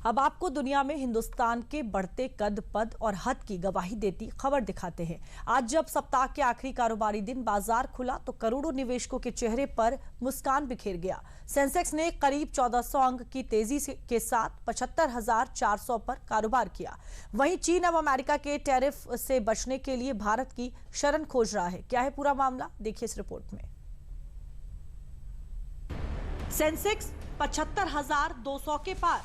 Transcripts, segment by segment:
अब आपको दुनिया में हिंदुस्तान के बढ़ते कद पद और हद की गवाही देती खबर दिखाते हैं। आज जब सप्ताह के आखिरी कारोबारी दिन बाजार खुला तो करोड़ों निवेशकों के चेहरे पर मुस्कान बिखेर गया। सेंसेक्स ने करीब 1400 अंक की तेजी के साथ 75,400 पर कारोबार किया। वहीं चीन अब अमेरिका के टैरिफ से बचने के लिए भारत की शरण खोज रहा है। क्या है पूरा मामला, देखिए इस रिपोर्ट में। सेंसेक्स 75,200 के पार,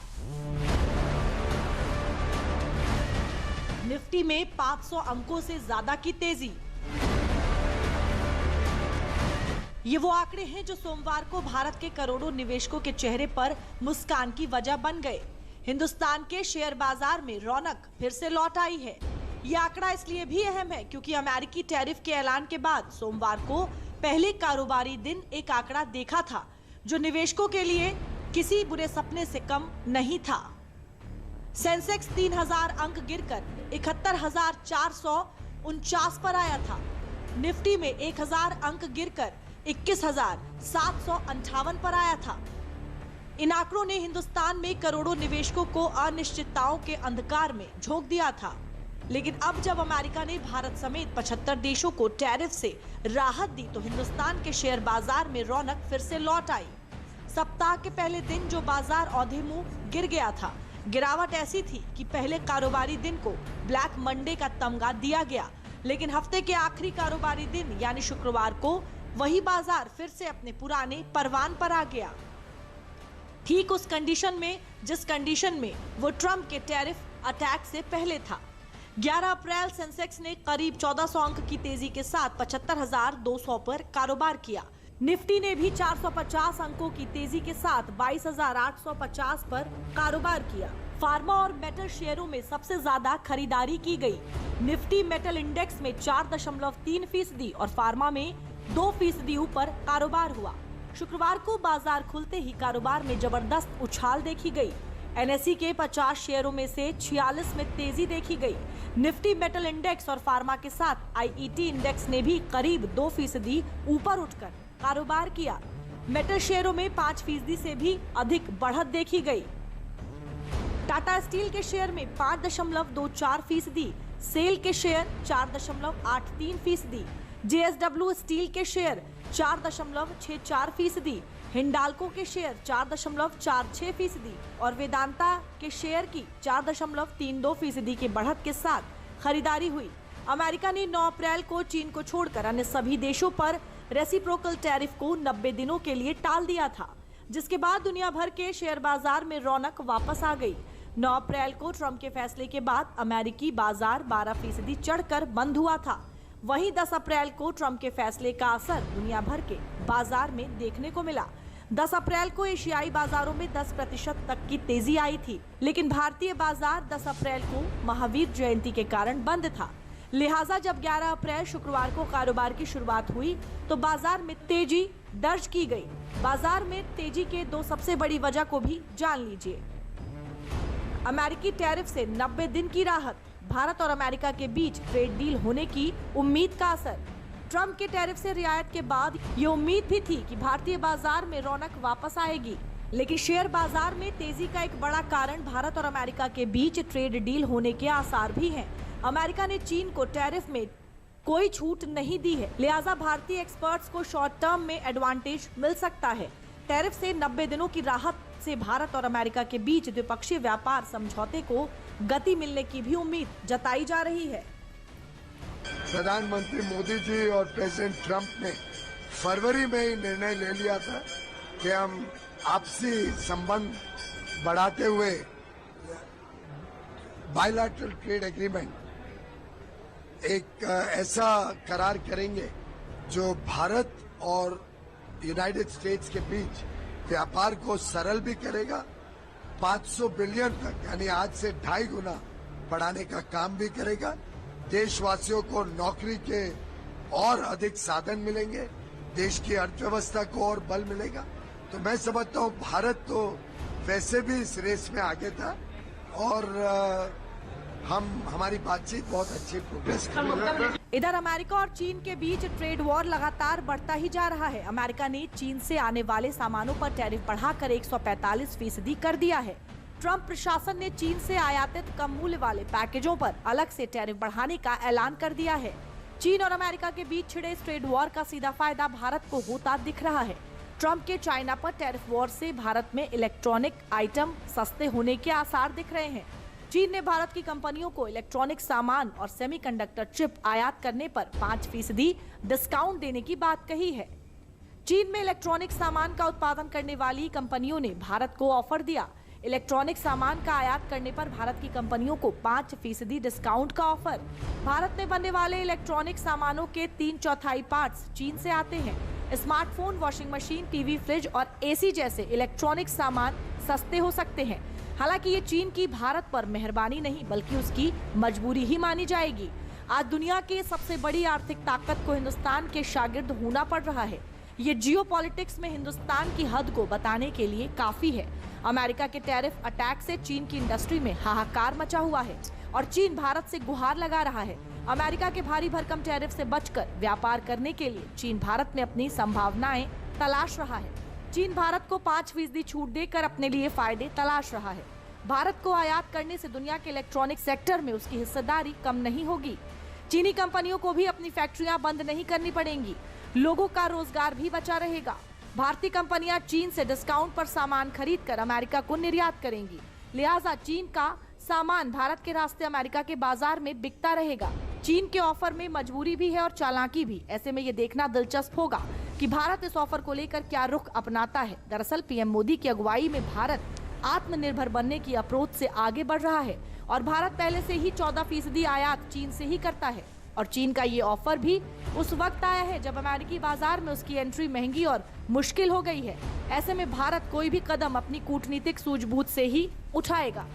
निफ्टी में 500 अंकों से ज्यादा की तेजी। ये वो आंकड़े हैं जो सोमवार को भारत के करोड़ों निवेशकों के चेहरे पर मुस्कान की वजह बन गए। हिंदुस्तान के शेयर बाजार में रौनक फिर से लौट आई है। ये आंकड़ा इसलिए भी अहम है क्योंकि अमेरिकी टैरिफ के ऐलान के बाद सोमवार को पहले कारोबारी दिन एक आंकड़ा देखा था जो निवेशकों के लिए किसी बुरे सपने से कम नहीं था। सेंसेक्स 3,000 अंक गिरकर 71,449 पर आया था। निफ्टी में 1,000 अंक गिरकर 21,758 पर आया था। इन आंकड़ों ने हिंदुस्तान में करोड़ों निवेशकों को अनिश्चितताओं के अंधकार में झोंक दिया था। लेकिन अब जब अमेरिका ने भारत समेत 75 देशों को टैरिफ से राहत दी तो हिंदुस्तान के शेयर बाजार में रौनक फिर से लौट आई। सप्ताह के पहले दिन जो बाजार औंधे मुंह गिर गया था, गिरावट ऐसी थी कि पहले कारोबारी दिन को ब्लैक मंडे का तमगा दिया गया। लेकिन हफ्ते के आखिरी कारोबारी दिन यानी शुक्रवार को वही बाजार फिर से अपने पुराने परवान पर आ गया, ठीक उस कंडीशन में जिस कंडीशन में वो ट्रंप के टैरिफ अटैक से पहले था। 11 अप्रैल सेंसेक्स ने करीब 1400 अंक की तेजी के साथ 75,200 पर कारोबार किया। निफ्टी ने भी 450 अंकों की तेजी के साथ 22,850 पर कारोबार किया। फार्मा और मेटल शेयरों में सबसे ज्यादा खरीदारी की गई। निफ्टी मेटल इंडेक्स में 4.3% और फार्मा में 2% ऊपर कारोबार हुआ। शुक्रवार को बाजार खुलते ही कारोबार में जबरदस्त उछाल देखी गई। एनएसई के 50 शेयरों में से 46 में तेजी देखी गई। निफ्टी मेटल इंडेक्स और फार्मा के साथ आईईटी इंडेक्स ने भी करीब 2% ऊपर उठकर कारोबार किया। मेटल शेयरों में 5% से भी अधिक बढ़त देखी गई। टाटा स्टील के शेयर में 5.24%, सेल के शेयर 4.83%, जेएसडब्ल्यू स्टील के शेयर 4.64%, हिंडाल्को के शेयर 4.46% और वेदांता के शेयर की 4.32% की बढ़त के साथ खरीदारी हुई। अमेरिका ने 9 अप्रैल को चीन को छोड़कर अन्य सभी देशों पर रेसिप्रोकल टैरिफ को 90 दिनों के लिए टाल दिया था, जिसके बाद दुनिया भर के शेयर बाजार में रौनक वापस आ गई। 9 अप्रैल को ट्रंप के फैसले के बाद अमेरिकी बाजार 12% चढ़कर बंद हुआ था। वहीं 10 अप्रैल को ट्रंप के फैसले का असर दुनिया भर के बाजार में देखने को मिला। 10 अप्रैल को एशियाई बाजारों में 10% तक की तेजी आई थी, लेकिन भारतीय बाजार 10 अप्रैल को महावीर जयंती के कारण बंद था। लिहाजा जब 11 अप्रैल शुक्रवार को कारोबार की शुरुआत हुई तो बाजार में तेजी दर्ज की गई। बाजार में तेजी के 2 सबसे बड़ी वजह को भी जान लीजिए। अमेरिकी टैरिफ से 90 दिन की राहत, भारत और अमेरिका के बीच ट्रेड डील होने की उम्मीद का असर। ट्रंप के टैरिफ से रियायत के बाद ये उम्मीद भी थी कि भारतीय बाजार में रौनक वापस आएगी, लेकिन शेयर बाजार में तेजी का एक बड़ा कारण भारत और अमेरिका के बीच ट्रेड डील होने के आसार भी हैं। अमेरिका ने चीन को टैरिफ में कोई छूट नहीं दी है, लिहाजा भारतीय एक्सपर्ट्स को शॉर्ट टर्म में एडवांटेज मिल सकता है। टैरिफ से 90 दिनों की राहत से भारत और अमेरिका के बीच द्विपक्षीय व्यापार समझौते को गति मिलने की भी उम्मीद जताई जा रही है। प्रधानमंत्री मोदी जी और प्रेसिडेंट ट्रंप ने फरवरी में ही निर्णय ले लिया था कि हम आपसी संबंध बढ़ाते हुए बायलैटरल ट्रेड एग्रीमेंट एक ऐसा करार करेंगे जो भारत और यूनाइटेड स्टेट्स के बीच व्यापार को सरल भी करेगा, 500 बिलियन तक यानी आज से 2.5 गुना बढ़ाने का काम भी करेगा। देशवासियों को नौकरी के और अधिक साधन मिलेंगे, देश की अर्थव्यवस्था को और बल मिलेगा। तो मैं समझता हूँ भारत तो वैसे भी इस रेस में आगे था और हमारी बातचीत बहुत अच्छी प्रोग्रेस कर रही है। इधर अमेरिका और चीन के बीच ट्रेड वॉर लगातार बढ़ता ही जा रहा है। अमेरिका ने चीन से आने वाले सामानों पर टैरिफ बढ़ाकर 145% कर दिया है। ट्रंप प्रशासन ने चीन से आयातित कम मूल्य वाले पैकेजों पर अलग से टैरिफ बढ़ाने का ऐलान कर दिया है। चीन और अमेरिका के बीच छिड़े इस ट्रेड वॉर का सीधा फायदा भारत को होता दिख रहा है। ट्रंप के चाइना पर टैरिफ वॉर से भारत में इलेक्ट्रॉनिक आइटम सस्ते होने के आसार दिख रहे हैं। चीन ने भारत की कंपनियों को इलेक्ट्रॉनिक सामान और सेमीकंडक्टर चिप आयात करने पर 5% डिस्काउंट देने की बात कही है। चीन में इलेक्ट्रॉनिक सामान का उत्पादन करने वाली कंपनियों ने भारत को ऑफर दिया। इलेक्ट्रॉनिक सामान का आयात करने पर भारत की कंपनियों को 5% डिस्काउंट का ऑफर। भारत में बनने वाले इलेक्ट्रॉनिक सामानों के 3/4 पार्ट्स चीन से आते हैं। Smartphone, washing machine, TV, fridge और एसी जैसे इलेक्ट्रॉनिक सामान सस्ते हो सकते हैं। हालांकि ये चीन की भारत पर मेहरबानी नहीं बल्कि उसकी मजबूरी ही मानी जाएगी। आज दुनिया के सबसे बड़ी आर्थिक ताकत को हिंदुस्तान के शागिर्द होना पड़ रहा है। ये जियोपॉलिटिक्स में हिंदुस्तान की हद को बताने के लिए काफी है। अमेरिका के टैरिफ अटैक से चीन की इंडस्ट्री में हाहाकार मचा हुआ है और चीन भारत से गुहार लगा रहा है। अमेरिका के भारी भरकम टैरिफ से बचकर व्यापार करने के लिए चीन भारत में अपनी संभावनाएं तलाश रहा है। चीन भारत को 5% छूट देकर अपने लिए फायदे तलाश रहा है। भारत को आयात करने से दुनिया के इलेक्ट्रॉनिक सेक्टर में उसकी हिस्सेदारी कम नहीं होगी। चीनी कंपनियों को भी अपनी फैक्ट्रियां बंद नहीं करनी पड़ेंगी। लोगों का रोजगार भी बचा रहेगा। भारतीय कंपनियां चीन से डिस्काउंट पर सामान खरीदकर अमेरिका को निर्यात करेंगी। लिहाजा चीन का सामान भारत के रास्ते अमेरिका के बाजार में बिकता रहेगा। चीन के ऑफर में मजबूरी भी है और चालाकी भी। ऐसे में ये देखना दिलचस्प होगा कि भारत इस ऑफर को लेकर क्या रुख अपनाता है। दरअसल पीएम मोदी की अगुवाई में भारत आत्मनिर्भर बनने की अप्रोच से आगे बढ़ रहा है और भारत पहले से ही 14% आयात चीन से ही करता है। और चीन का ये ऑफर भी उस वक्त आया है जब अमेरिकी बाजार में उसकी एंट्री महंगी और मुश्किल हो गई है। ऐसे में भारत कोई भी कदम अपनी कूटनीतिक सूझबूझ से ही उठाएगा।